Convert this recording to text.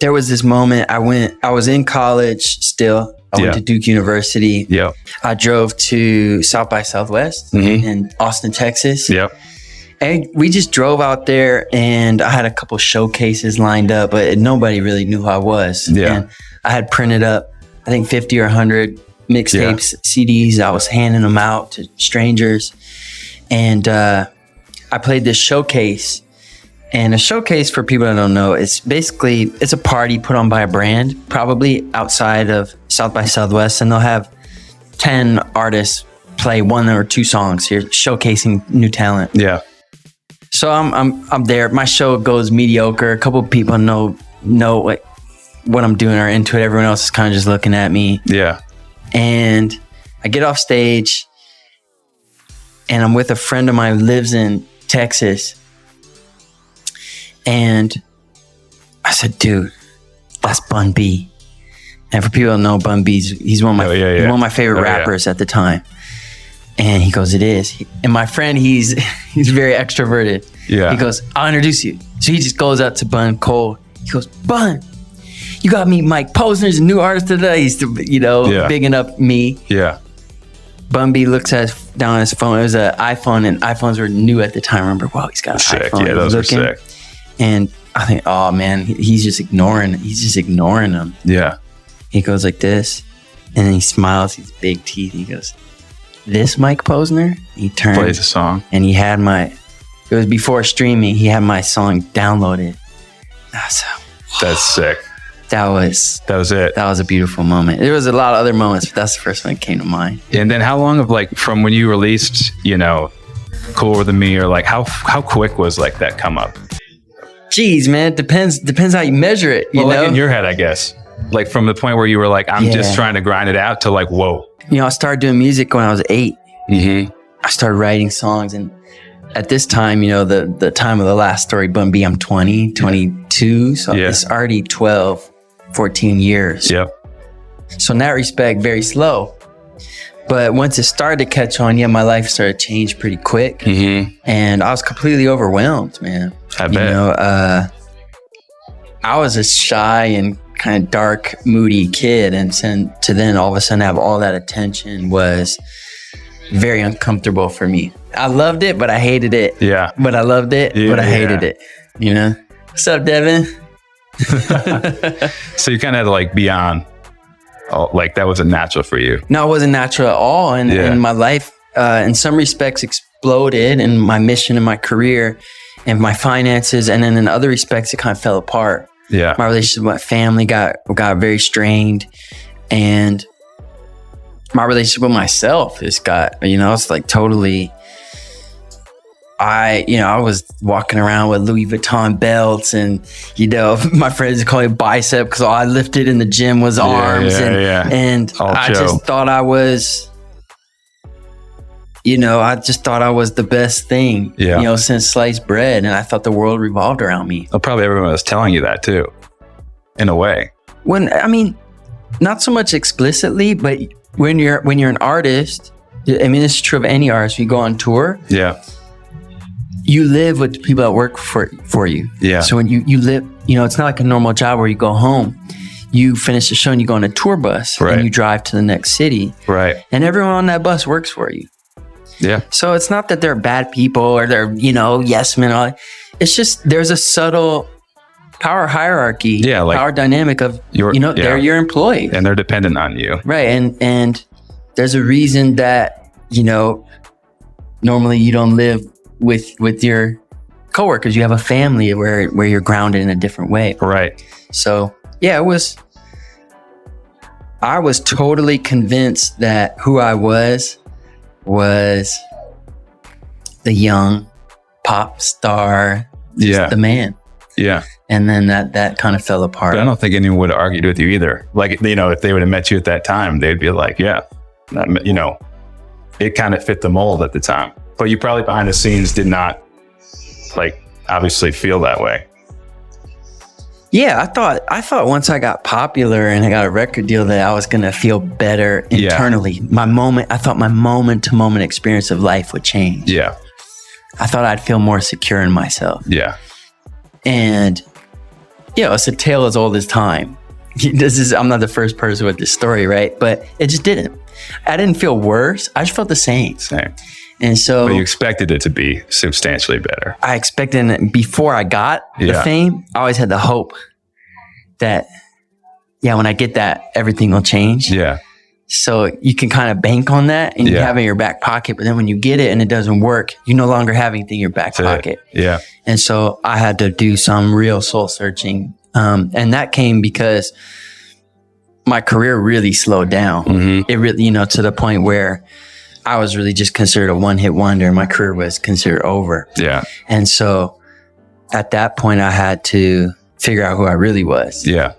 there was this moment I was in college still. I went to Duke University. Yeah. I drove to South by Southwest in Austin, Texas. Yeah. And we just drove out there, and I had a couple showcases lined up, but nobody really knew who I was. Yeah. And I had printed up, I think 50 or 100 mixtapes, CDs. I was handing them out to strangers. And I played this showcase. And a showcase, for people that don't know, it's a party put on by a brand, probably outside of South by Southwest, and they'll have 10 artists play 1 or 2 songs here, showcasing new talent. Yeah. So I'm there. My show goes mediocre. A couple of people know like what I'm doing or into it. Everyone else is kind of just looking at me. Yeah. And I get off stage, and I'm with a friend of mine who lives in Texas. And I said, dude, that's Bun B. And for people who don't know, Bun B, he's one of my favorite rappers at the time. And he goes, it is. And my friend, he's very extroverted. Yeah. He goes, I'll introduce you. So he just goes up to Bun Cole. He goes, Bun, you got me Mike Posner's a new artist today. He's, bigging up me. Yeah. Bun B looks down at his phone. It was an iPhone, and iPhones were new at the time. I remember, wow, he's got an iPhone. Yeah, those were sick. And I think, oh man, he's just ignoring them. Yeah. He goes like this, and then he smiles, his big teeth. He goes, this Mike Posner? He turned, plays a song, and he had it was before streaming, he had my song downloaded. That's sick. That was it. That was a beautiful moment. There was a lot of other moments, but that's the first one that came to mind. And then how long of from when you released, Cooler Than Me, or how quick was that come up? Jeez, man, it depends how you measure it. You know, in your head, I guess. From the point where you were I'm just trying to grind it out to whoa. I started doing music when I was 8. Mm-hmm. I started writing songs, and at this time, the time of the last story, Bun B, I'm 22, so it's already 12, 14 years. Yep. So in that respect, very slow. But once it started to catch on, my life started to change pretty quick. Mm-hmm. And I was completely overwhelmed, man. I bet. I was a shy and kind of dark, moody kid. And to then all of a sudden have all that attention was very uncomfortable for me. I loved it, but I hated it. Yeah. But I loved it, but I hated it. What's up, Devin? So you kind of had to be on. That wasn't natural for you. No, it wasn't natural at all. And my life, in some respects, exploded, and my mission and my career and my finances. And then in other respects, it kind of fell apart. Yeah. My relationship with my family got very strained. And my relationship with myself just got, it's totally... I was walking around with Louis Vuitton belts, and my friends call it bicep because all I lifted in the gym was arms, and I just thought I was, I was the best thing, since sliced bread, and I thought the world revolved around me. Well, probably everyone was telling you that too, in a way. Not so much explicitly, but when you're an artist, this is true of any artist. You go on tour. Yeah. You live with the people that work for you. Yeah. So when you live, it's not like a normal job where you go home. You finish the show and you go on a tour bus, and you drive to the next city. Right. And everyone on that bus works for you. Yeah. So it's not that they're bad people or they're, yes men. It's just there's a subtle power hierarchy, power dynamic of, they're your employee. And they're dependent on you. Right. And there's a reason that, normally you don't live with your coworkers. You have a family where you're grounded in a different way. Right. So I was totally convinced that who I was the young pop star, the man. Yeah. And then that kind of fell apart. But I don't think anyone would have argued with you either. If they would have met you at that time, they'd be like, it kind of fit the mold at the time. But you probably behind the scenes did not obviously feel that way. Yeah, I thought once I got popular and I got a record deal that I was going to feel better internally. Yeah. I thought my moment to moment experience of life would change. Yeah. I thought I'd feel more secure in myself. Yeah. And it's a tale as old as time. I'm not the first person with this story, right? But it just didn't. I didn't feel worse. I just felt the same. And so, but you expected it to be substantially better. I expected, before I got the fame, I always had the hope that, when I get that, everything will change. Yeah. So you can kind of bank on that and you have it in your back pocket. But then when you get it and it doesn't work, you no longer have anything in your back pocket. Yeah. And so I had to do some real soul searching. And that came because my career really slowed down. Mm-hmm. It really, to the point where I was really just considered a one-hit wonder and my career was considered over. Yeah. And so at that point I had to figure out who I really was. Yeah.